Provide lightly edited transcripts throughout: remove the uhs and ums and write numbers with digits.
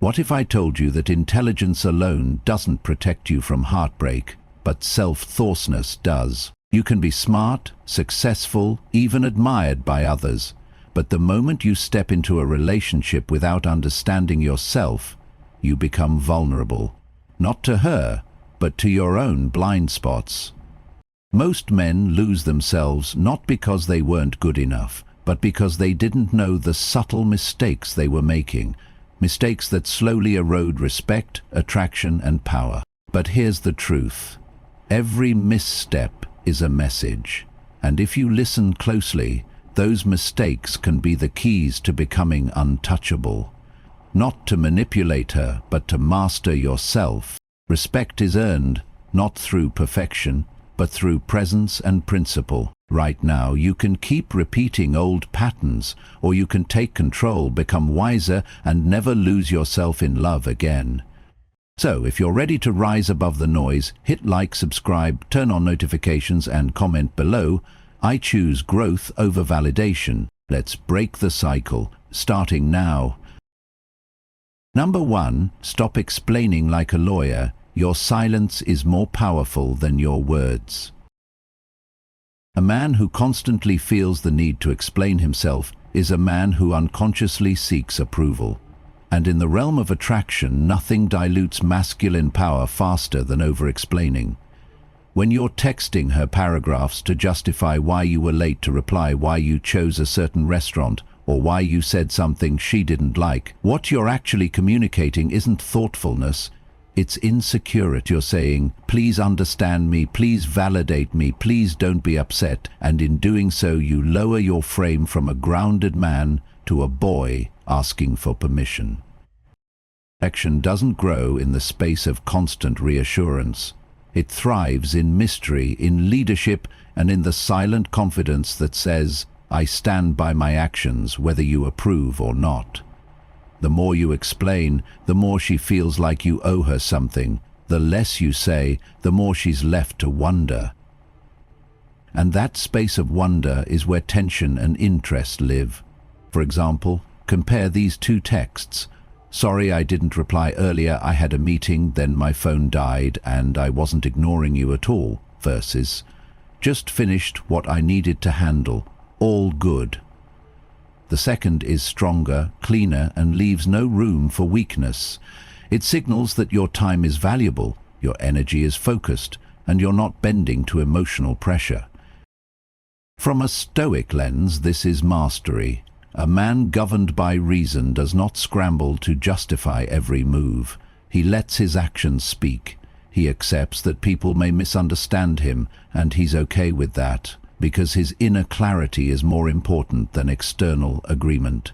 What if I told you that intelligence alone doesn't protect you from heartbreak, but self-thoughtfulness does? You can be smart, successful, even admired by others, but the moment you step into a relationship without understanding yourself, you become vulnerable. Not to her, but to your own blind spots. Most men lose themselves not because they weren't good enough, but because they didn't know the subtle mistakes they were making. Mistakes that slowly erode respect, attraction, and power. But here's the truth. Every misstep is a message. And if you listen closely, those mistakes can be the keys to becoming untouchable. Not to manipulate her, but to master yourself. Respect is earned, not through perfection, but through presence and principle. Right now, you can keep repeating old patterns, or you can take control, become wiser, and never lose yourself in love again. So, if you're ready to rise above the noise, hit like, subscribe, turn on notifications, and comment below. I choose growth over validation. Let's break the cycle, starting now. Number 1, stop explaining like a lawyer. Your silence is more powerful than your words. A man who constantly feels the need to explain himself is a man who unconsciously seeks approval. And in the realm of attraction, nothing dilutes masculine power faster than over-explaining. When you're texting her paragraphs to justify why you were late to reply, why you chose a certain restaurant, or why you said something she didn't like, what you're actually communicating isn't thoughtfulness, it's insecurity. You're saying, please understand me, please validate me, please don't be upset, and in doing so you lower your frame from a grounded man to a boy asking for permission. Action doesn't grow in the space of constant reassurance. It thrives in mystery, in leadership, and in the silent confidence that says, I stand by my actions whether you approve or not. The more you explain, the more she feels like you owe her something. The less you say, the more she's left to wonder. And that space of wonder is where tension and interest live. For example, compare these two texts. Sorry I didn't reply earlier, I had a meeting, then my phone died, and I wasn't ignoring you at all. Versus, just finished what I needed to handle. All good. The second is stronger, cleaner, and leaves no room for weakness. It signals that your time is valuable, your energy is focused, and you're not bending to emotional pressure. From a Stoic lens, this is mastery. A man governed by reason does not scramble to justify every move. He lets his actions speak. He accepts that people may misunderstand him, and he's okay with that, because his inner clarity is more important than external agreement.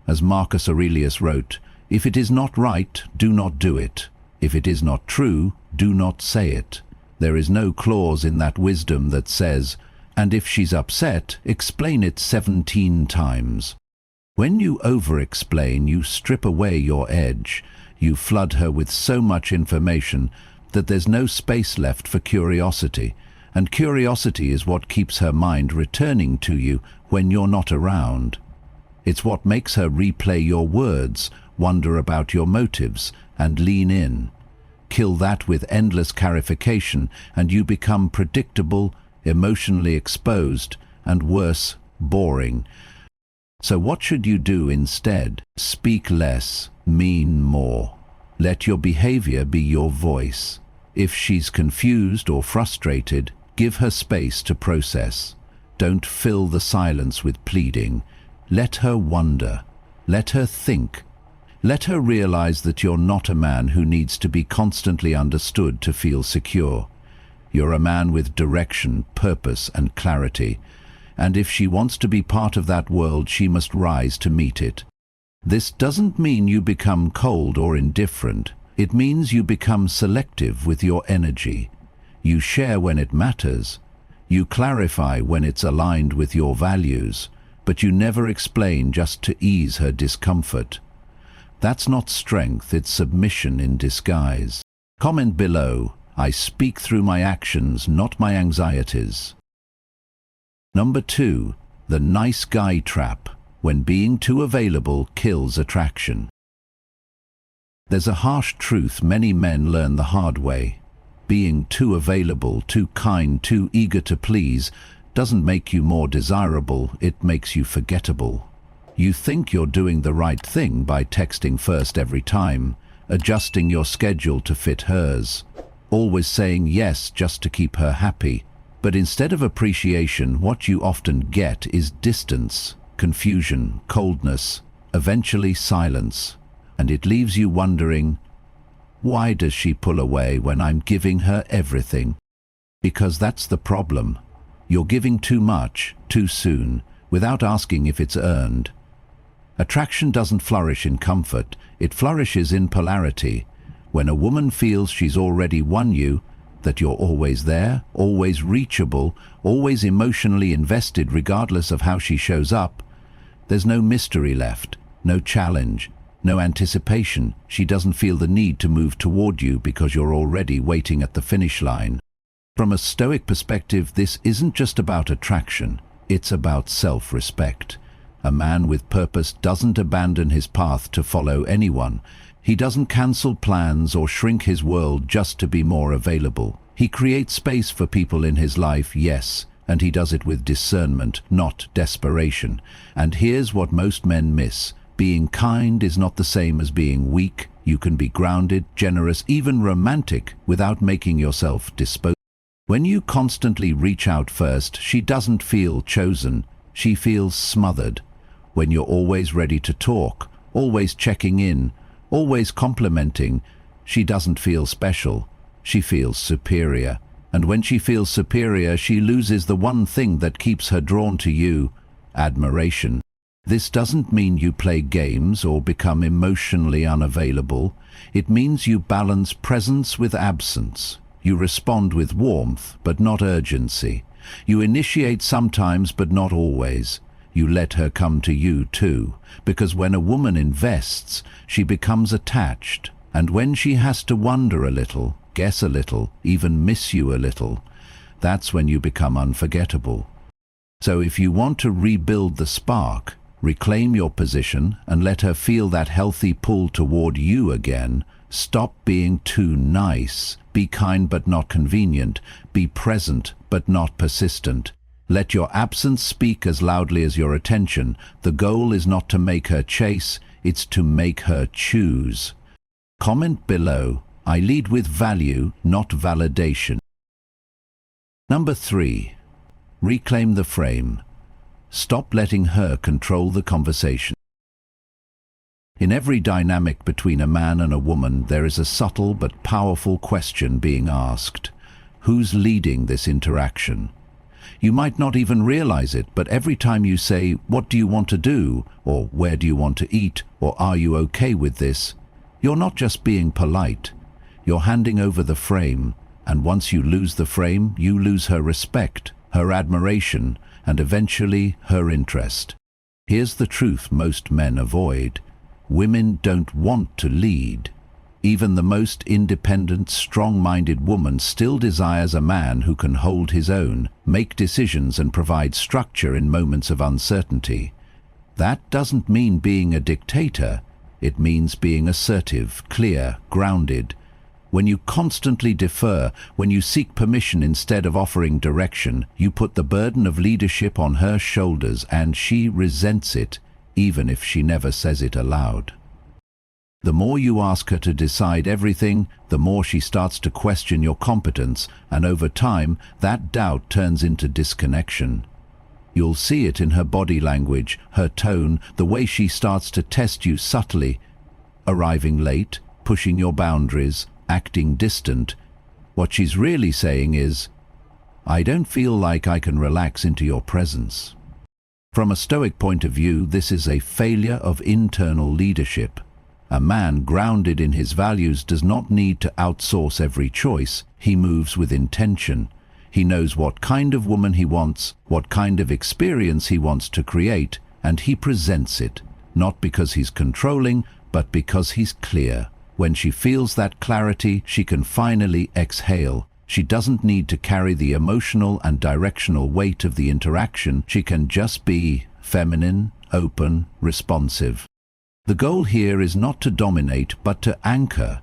As Marcus Aurelius wrote, if it is not right, do not do it. If it is not true, do not say it. There is no clause in that wisdom that says, and if she's upset, explain it 17 times. When you over-explain, you strip away your edge. You flood her with so much information that there's no space left for curiosity. And curiosity is what keeps her mind returning to you when you're not around. It's what makes her replay your words, wonder about your motives, and lean in. Kill that with endless clarification, and you become predictable, emotionally exposed, and worse, boring. So what should you do instead? Speak less, mean more. Let your behavior be your voice. If she's confused or frustrated, give her space to process. Don't fill the silence with pleading. Let her wonder. Let her think. Let her realize that you're not a man who needs to be constantly understood to feel secure. You're a man with direction, purpose, and clarity. And if she wants to be part of that world, she must rise to meet it. This doesn't mean you become cold or indifferent. It means you become selective with your energy. You share when it matters. You clarify when it's aligned with your values, but you never explain just to ease her discomfort. That's not strength, it's submission in disguise. Comment below, I speak through my actions, not my anxieties. Number 2, the nice guy trap, when being too available kills attraction. There's a harsh truth many men learn the hard way. Being too available, too kind, too eager to please doesn't make you more desirable, it makes you forgettable. You think you're doing the right thing by texting first every time, adjusting your schedule to fit hers, always saying yes just to keep her happy. But instead of appreciation, what you often get is distance, confusion, coldness, eventually silence. And it leaves you wondering, why does she pull away when I'm giving her everything? Because that's the problem. You're giving too much, too soon, without asking if it's earned. Attraction doesn't flourish in comfort, it flourishes in polarity. When a woman feels she's already won you, that you're always there, always reachable, always emotionally invested regardless of how she shows up, there's no mystery left, no challenge, no anticipation. She doesn't feel the need to move toward you because you're already waiting at the finish line. From a Stoic perspective, this isn't just about attraction, it's about self-respect. A man with purpose doesn't abandon his path to follow anyone. He doesn't cancel plans or shrink his world just to be more available. He creates space for people in his life, yes, and he does it with discernment, not desperation. And here's what most men miss. Being kind is not the same as being weak. You can be grounded, generous, even romantic without making yourself disposable. When you constantly reach out first, she doesn't feel chosen. She feels smothered. When you're always ready to talk, always checking in, always complimenting, she doesn't feel special. She feels superior. And when she feels superior, she loses the one thing that keeps her drawn to you: admiration. This doesn't mean you play games or become emotionally unavailable. It means you balance presence with absence. You respond with warmth, but not urgency. You initiate sometimes, but not always. You let her come to you too, because when a woman invests, she becomes attached. And when she has to wonder a little, guess a little, even miss you a little, that's when you become unforgettable. So if you want to rebuild the spark, reclaim your position and let her feel that healthy pull toward you again, stop being too nice. Be kind but not convenient. Be present but not persistent. Let your absence speak as loudly as your attention. The goal is not to make her chase, it's to make her choose. Comment below. I lead with value, not validation. Number 3. Reclaim the frame. Stop letting her control the conversation. In every dynamic between a man and a woman, there is a subtle but powerful question being asked. Who's leading this interaction? You might not even realize it, but every time you say, "What do you want to do?" or "Where do you want to eat?" or "Are you okay with this?" you're not just being polite. You're handing over the frame, and once you lose the frame, you lose her respect, her admiration, and eventually her interest. Here's the truth most men avoid. Women don't want to lead. Even the most independent, strong-minded woman still desires a man who can hold his own, make decisions and provide structure in moments of uncertainty. That doesn't mean being a dictator. It means being assertive, clear, grounded. When you constantly defer, when you seek permission instead of offering direction, you put the burden of leadership on her shoulders, and she resents it, even if she never says it aloud. The more you ask her to decide everything, the more she starts to question your competence, and over time, that doubt turns into disconnection. You'll see it in her body language, her tone, the way she starts to test you subtly. Arriving late, pushing your boundaries, acting distant. What she's really saying is, "I don't feel like I can relax into your presence." From a Stoic point of view, this is a failure of internal leadership. A man grounded in his values does not need to outsource every choice. He moves with intention. He knows what kind of woman he wants, what kind of experience he wants to create, and he presents it, not because he's controlling, but because he's clear. When she feels that clarity, she can finally exhale. She doesn't need to carry the emotional and directional weight of the interaction. She can just be feminine, open, responsive. The goal here is not to dominate, but to anchor,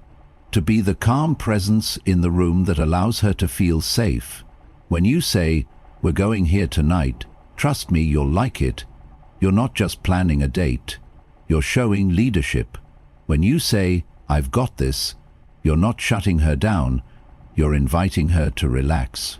to be the calm presence in the room that allows her to feel safe. When you say, "We're going here tonight, trust me, you'll like it," you're not just planning a date, you're showing leadership. When you say, "I've got this," you're not shutting her down, you're inviting her to relax.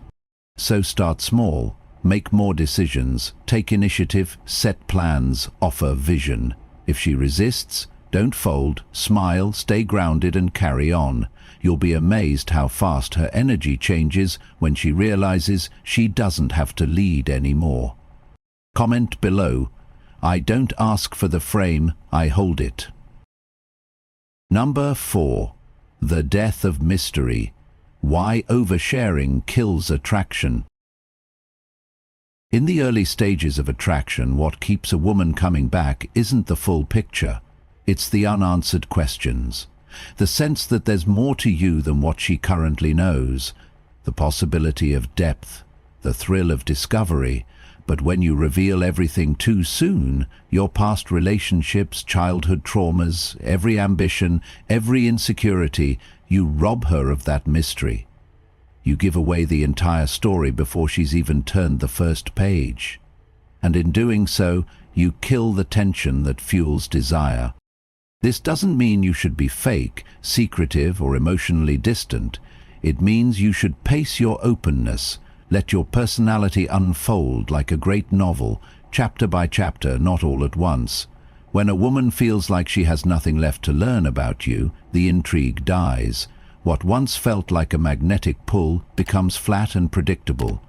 So start small, make more decisions, take initiative, set plans, offer vision. If she resists, don't fold, smile, stay grounded and carry on. You'll be amazed how fast her energy changes when she realizes she doesn't have to lead anymore. Comment below, "I don't ask for the frame, I hold it." Number 4. The death of mystery. Why oversharing kills attraction. In the early stages of attraction, what keeps a woman coming back isn't the full picture. It's the unanswered questions. The sense that there's more to you than what she currently knows. The possibility of depth. The thrill of discovery. But when you reveal everything too soon, your past relationships, childhood traumas, every ambition, every insecurity, you rob her of that mystery. You give away the entire story before she's even turned the first page. And in doing so, you kill the tension that fuels desire. This doesn't mean you should be fake, secretive, or emotionally distant. It means you should pace your openness, let your personality unfold like a great novel, chapter by chapter, not all at once. When a woman feels like she has nothing left to learn about you, the intrigue dies. What once felt like a magnetic pull becomes flat and predictable.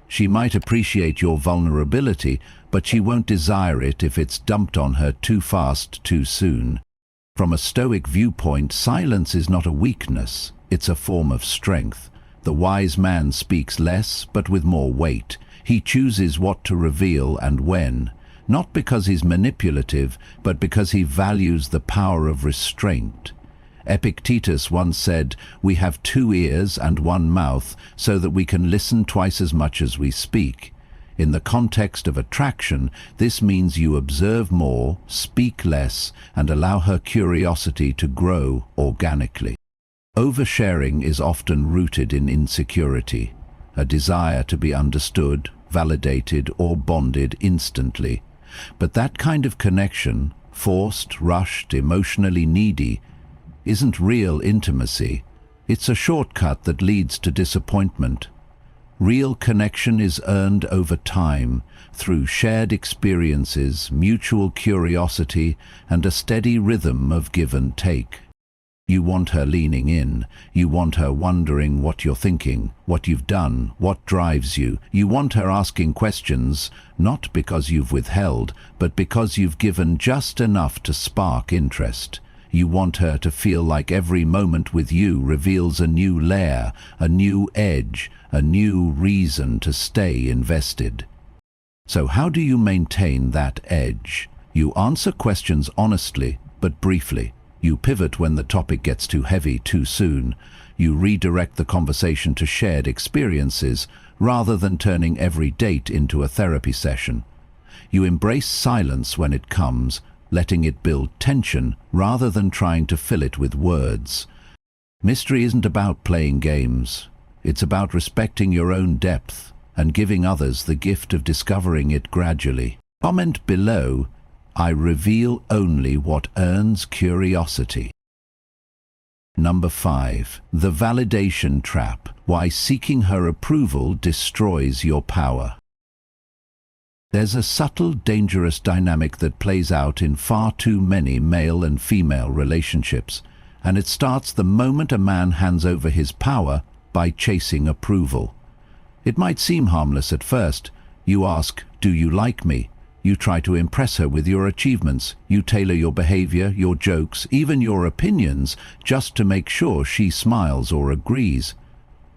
She might appreciate your vulnerability, but she won't desire it if it's dumped on her too fast, too soon. From a Stoic viewpoint, silence is not a weakness, it's a form of strength. The wise man speaks less, but with more weight. He chooses what to reveal and when, not because he's manipulative, but because he values the power of restraint. Epictetus once said, "We have 2 ears and 1 mouth, so that we can listen twice as much as we speak." In the context of attraction, this means you observe more, speak less, and allow her curiosity to grow organically. Oversharing is often rooted in insecurity, a desire to be understood, validated, or bonded instantly. But that kind of connection, forced, rushed, emotionally needy, isn't real intimacy. It's a shortcut that leads to disappointment. Real connection is earned over time, through shared experiences, mutual curiosity, and a steady rhythm of give and take. You want her leaning in. You want her wondering what you're thinking, what you've done, what drives you. You want her asking questions, not because you've withheld, but because you've given just enough to spark interest. You want her to feel like every moment with you reveals a new layer, a new edge, a new reason to stay invested. So how do you maintain that edge? You answer questions honestly, but briefly. You pivot when the topic gets too heavy too soon. You redirect the conversation to shared experiences, rather than turning every date into a therapy session. You embrace silence when it comes, letting it build tension rather than trying to fill it with words. Mystery isn't about playing games. It's about respecting your own depth and giving others the gift of discovering it gradually. Comment below, "I reveal only what earns curiosity." Number 5. The validation trap. Why seeking her approval destroys your power. There's a subtle, dangerous dynamic that plays out in far too many male and female relationships, and it starts the moment a man hands over his power by chasing approval. It might seem harmless at first. You ask, "Do you like me?" You try to impress her with your achievements. You tailor your behavior, your jokes, even your opinions, just to make sure she smiles or agrees.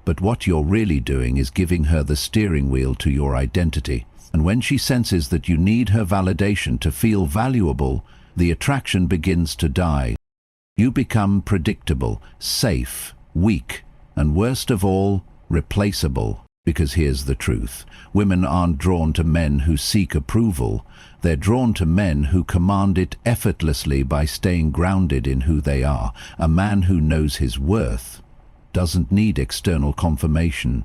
But what you're really doing is giving her the steering wheel to your identity. And when she senses that you need her validation to feel valuable, the attraction begins to die. You become predictable, safe, weak, and worst of all, replaceable. Because here's the truth. Women aren't drawn to men who seek approval. They're drawn to men who command it effortlessly by staying grounded in who they are. A man who knows his worth doesn't need external confirmation.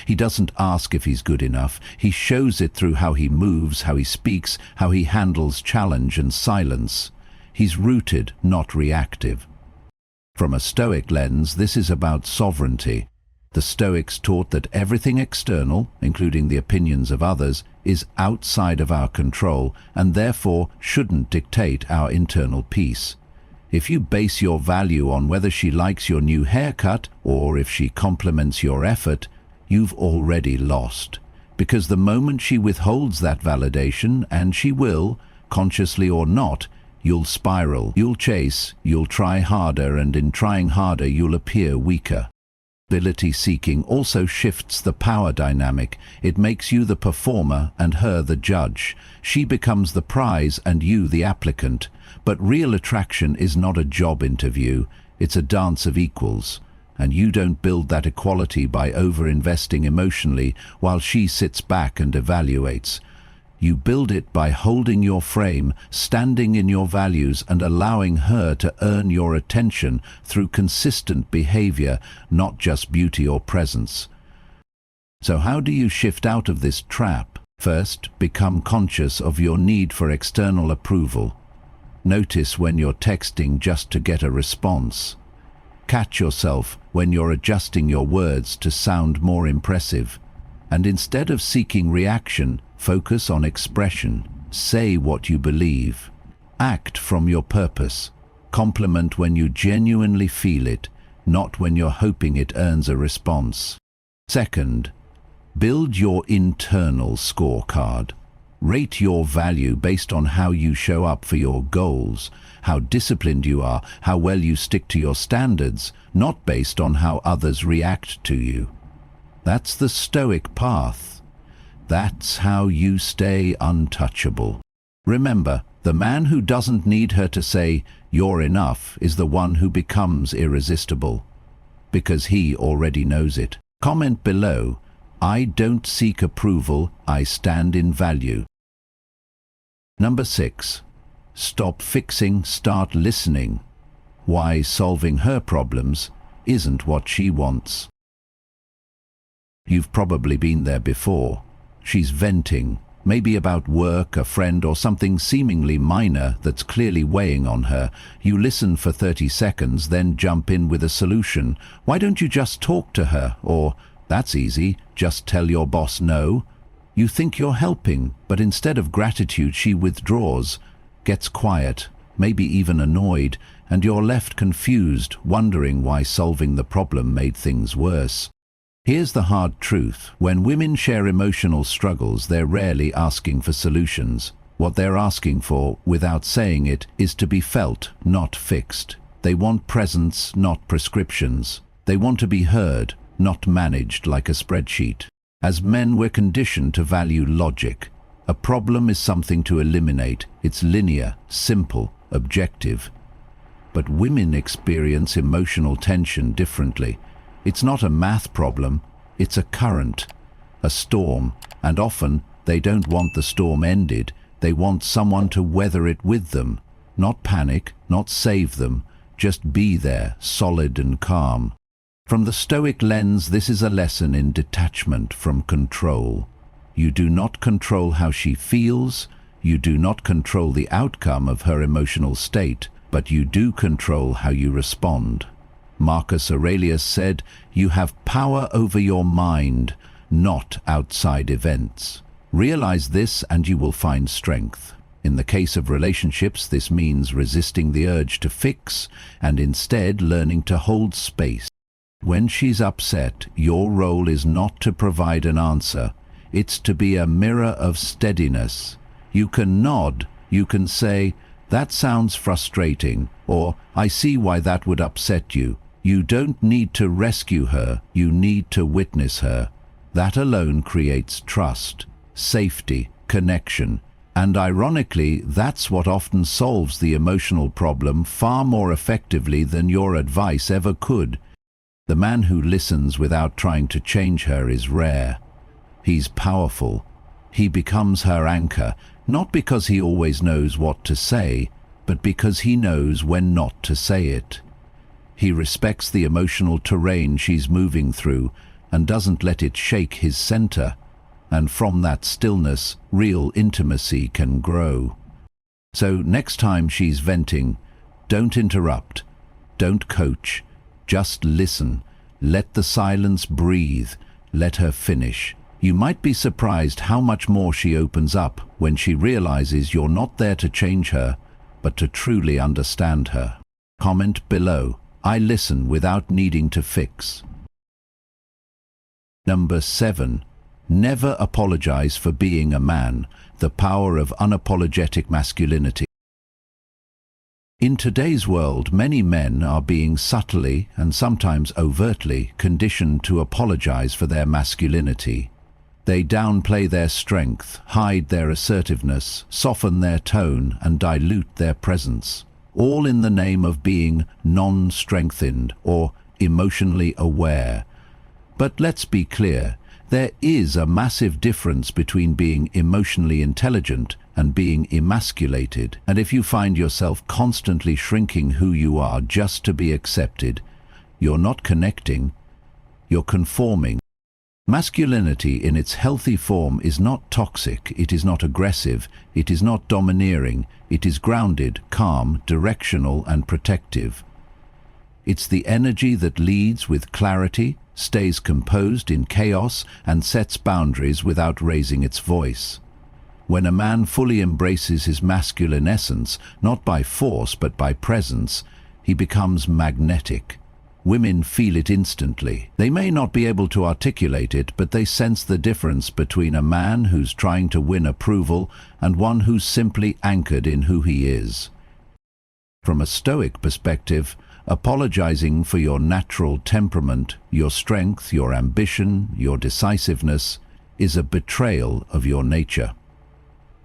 He doesn't ask if he's good enough. He shows it through how he moves, how he speaks, how he handles challenge and silence. He's rooted, not reactive. From a Stoic lens, this is about sovereignty. The Stoics taught that everything external, including the opinions of others, is outside of our control and therefore shouldn't dictate our internal peace. If you base your value on whether she likes your new haircut or if she compliments your effort, you've already lost. Because the moment she withholds that validation, and she will, consciously or not, you'll spiral, you'll chase, you'll try harder, and in trying harder you'll appear weaker. Ability seeking also shifts the power dynamic. It makes you the performer and her the judge. She becomes the prize and you the applicant. But real attraction is not a job interview, it's a dance of equals. And you don't build that equality by over-investing emotionally while she sits back and evaluates. You build it by holding your frame, standing in your values, and allowing her to earn your attention through consistent behavior, not just beauty or presence. So how do you shift out of this trap? First, become conscious of your need for external approval. Notice when you're texting just to get a response. Catch yourself when you're adjusting your words to sound more impressive. And instead of seeking reaction, focus on expression. Say what you believe. Act from your purpose. Compliment when you genuinely feel it, not when you're hoping it earns a response. Second, build your internal scorecard. Rate your value based on how you show up for your goals, how disciplined you are, how well you stick to your standards, not based on how others react to you. That's the Stoic path. That's how you stay untouchable. Remember, the man who doesn't need her to say, "You're enough," is the one who becomes irresistible. Because he already knows it. Comment below, "I don't seek approval, I stand in value." Number 6. Stop fixing, start listening. Why solving her problems isn't what she wants. You've probably been there before. She's venting, maybe about work, a friend, or something seemingly minor that's clearly weighing on her. You listen for 30 seconds, then jump in with a solution. "Why don't you just talk to her?" Or, "That's easy, just tell your boss no." You think you're helping, but instead of gratitude she withdraws, gets quiet, maybe even annoyed, and you're left confused, wondering why solving the problem made things worse. Here's the hard truth. When women share emotional struggles, they're rarely asking for solutions. What they're asking for, without saying it, is to be felt, not fixed. They want presence, not prescriptions. They want to be heard, not managed like a spreadsheet. As men, we're conditioned to value logic. A problem is something to eliminate. It's linear, simple, objective. But women experience emotional tension differently. It's not a math problem, it's a current, a storm, and often they don't want the storm ended. They want someone to weather it with them. Not panic, not save them, just be there, solid and calm. From the Stoic lens, this is a lesson in detachment from control. You do not control how she feels, you do not control the outcome of her emotional state, but you do control how you respond. Marcus Aurelius said, "You have power over your mind, not outside events." Realize this and you will find strength. In the case of relationships, this means resisting the urge to fix and instead learning to hold space. When she's upset, your role is not to provide an answer. It's to be a mirror of steadiness. You can nod, you can say, "That sounds frustrating," or "I see why that would upset you." You don't need to rescue her, you need to witness her. That alone creates trust, safety, connection. And ironically, that's what often solves the emotional problem far more effectively than your advice ever could. The man who listens without trying to change her is rare. He's powerful. He becomes her anchor, Not because he always knows what to say, but because he knows when not to say it. He respects the emotional terrain she's moving through and doesn't let it shake his center, and from that stillness, real intimacy can grow. So next time she's venting, don't interrupt, don't coach, just listen. Let the silence breathe, let her finish. You might be surprised how much more she opens up when she realizes you're not there to change her, but to truly understand her. Comment below. I listen without needing to fix. Number 7. Never apologize for being a man. The power of unapologetic masculinity. In today's world, many men are being subtly and sometimes overtly conditioned to apologize for their masculinity. They downplay their strength, hide their assertiveness, soften their tone, and dilute their presence, all in the name of being non-strengthened or emotionally aware. But let's be clear, there is a massive difference between being emotionally intelligent and being emasculated, and if you find yourself constantly shrinking who you are just to be accepted, you're not connecting, you're conforming. Masculinity in its healthy form is not toxic, it is not aggressive, it is not domineering, it is grounded, calm, directional, and protective. It's the energy that leads with clarity, stays composed in chaos, and sets boundaries without raising its voice. When a man fully embraces his masculine essence, not by force but by presence, he becomes magnetic. Women feel it instantly. They may not be able to articulate it, but they sense the difference between a man who's trying to win approval and one who's simply anchored in who he is. From a Stoic perspective, apologizing for your natural temperament, your strength, your ambition, your decisiveness, is a betrayal of your nature.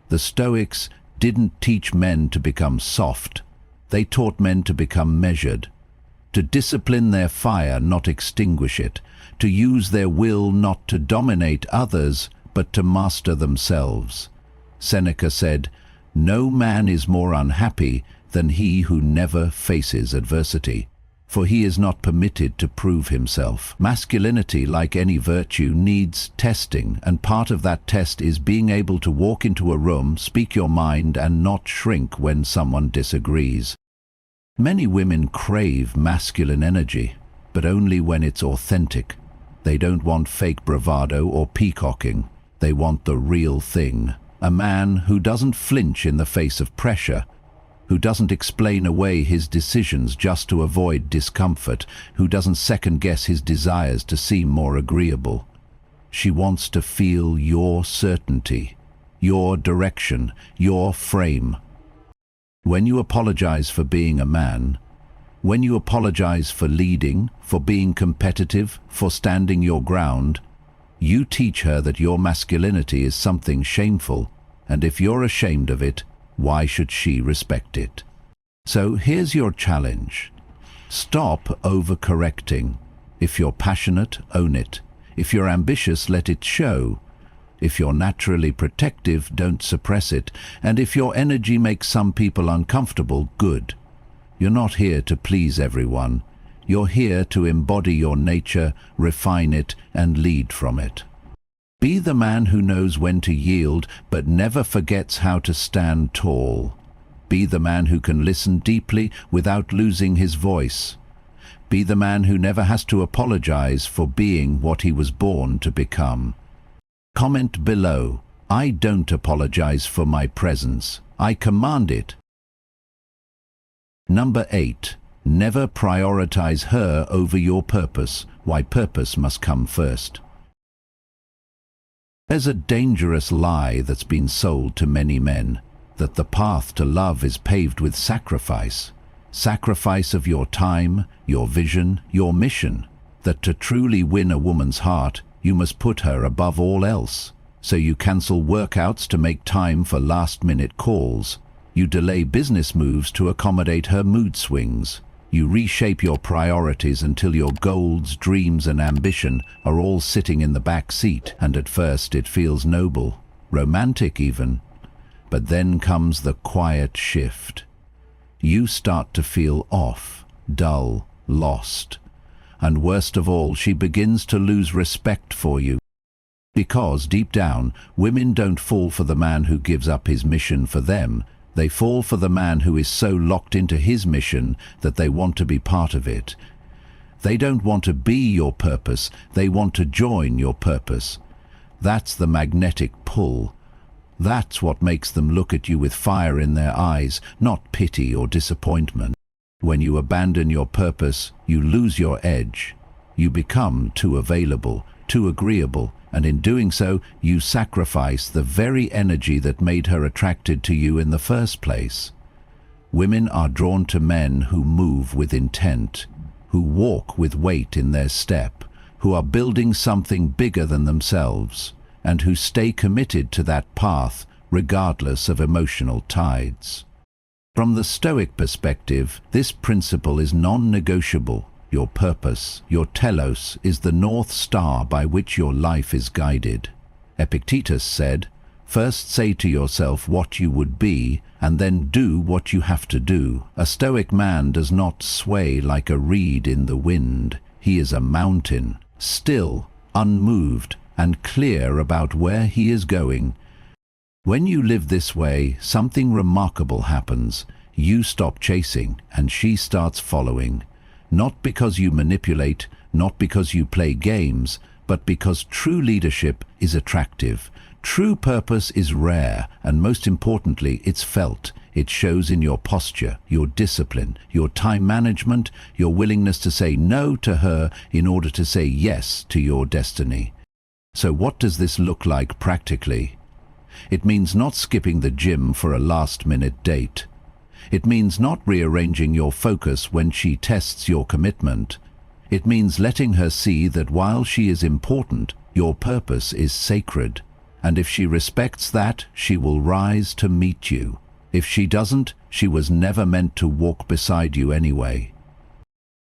The Stoics didn't teach men to become soft. They taught men to become measured, to discipline their fire, not extinguish it, to use their will not to dominate others, but to master themselves. Seneca said, "No man is more unhappy than he who never faces adversity, for he is not permitted to prove himself." Masculinity, like any virtue, needs testing, and part of that test is being able to walk into a room, speak your mind, and not shrink when someone disagrees. Many women crave masculine energy, but only when it's authentic. They don't want fake bravado or peacocking. They want the real thing. A man who doesn't flinch in the face of pressure, who doesn't explain away his decisions just to avoid discomfort, who doesn't second-guess his desires to seem more agreeable. She wants to feel your certainty, your direction, your frame. When you apologize for being a man, when you apologize for leading, for being competitive, for standing your ground, you teach her that your masculinity is something shameful, and if you're ashamed of it, why should she respect it? So here's your challenge. Stop overcorrecting. If you're passionate, own it. If you're ambitious, let it show. If you're naturally protective, don't suppress it. And if your energy makes some people uncomfortable, good. You're not here to please everyone. You're here to embody your nature, refine it, and lead from it. Be the man who knows when to yield, but never forgets how to stand tall. Be the man who can listen deeply without losing his voice. Be the man who never has to apologize for being what he was born to become. Comment below. I don't apologize for my presence. I command it. Number 8. Never prioritize her over your purpose. Why purpose must come first. There's a dangerous lie that's been sold to many men, that the path to love is paved with sacrifice. Sacrifice of your time, your vision, your mission. That to truly win a woman's heart, you must put her above all else. So you cancel workouts to make time for last-minute calls. You delay business moves to accommodate her mood swings. You reshape your priorities until your goals, dreams, and ambition are all sitting in the back seat, and at first it feels noble, romantic even. But then comes the quiet shift. You start to feel off, dull, lost. And worst of all, she begins to lose respect for you. Because, deep down, women don't fall for the man who gives up his mission for them. They fall for the man who is so locked into his mission that they want to be part of it. They don't want to be your purpose, they want to join your purpose. That's the magnetic pull. That's what makes them look at you with fire in their eyes, not pity or disappointment. When you abandon your purpose, you lose your edge. You become too available, too agreeable, and in doing so, you sacrifice the very energy that made her attracted to you in the first place. Women are drawn to men who move with intent, who walk with weight in their step, who are building something bigger than themselves, and who stay committed to that path regardless of emotional tides. From the Stoic perspective, this principle is non-negotiable. Your purpose, your telos, is the North Star by which your life is guided. Epictetus said, "First say to yourself what you would be, and then do what you have to do." A Stoic man does not sway like a reed in the wind. He is a mountain, still, unmoved, and clear about where he is going. When you live this way, something remarkable happens. You stop chasing, and she starts following. Not because you manipulate, not because you play games, but because true leadership is attractive. True purpose is rare, and most importantly, it's felt. It shows in your posture, your discipline, your time management, your willingness to say no to her in order to say yes to your destiny. So what does this look like practically? It means not skipping the gym for a last-minute date. It means not rearranging your focus when she tests your commitment. It means letting her see that while she is important, your purpose is sacred. And if she respects that, she will rise to meet you. If she doesn't, she was never meant to walk beside you anyway.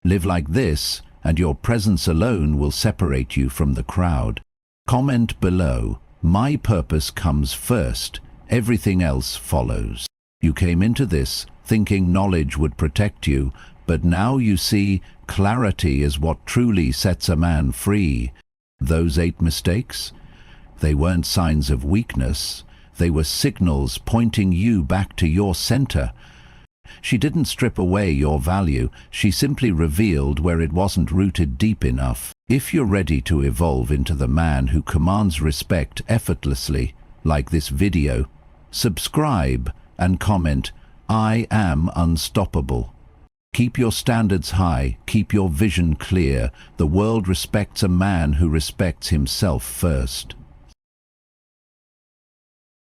Live like this, and your presence alone will separate you from the crowd. Comment below, "My purpose comes first, everything else follows." You came into this thinking knowledge would protect you, but now you see clarity is what truly sets a man free. Those 8 mistakes? They weren't signs of weakness. They were signals pointing you back to your center. She didn't strip away your value, she simply revealed where it wasn't rooted deep enough. If you're ready to evolve into the man who commands respect effortlessly, like this video, subscribe and comment, "I am unstoppable." Keep your standards high, keep your vision clear. The world respects a man who respects himself first.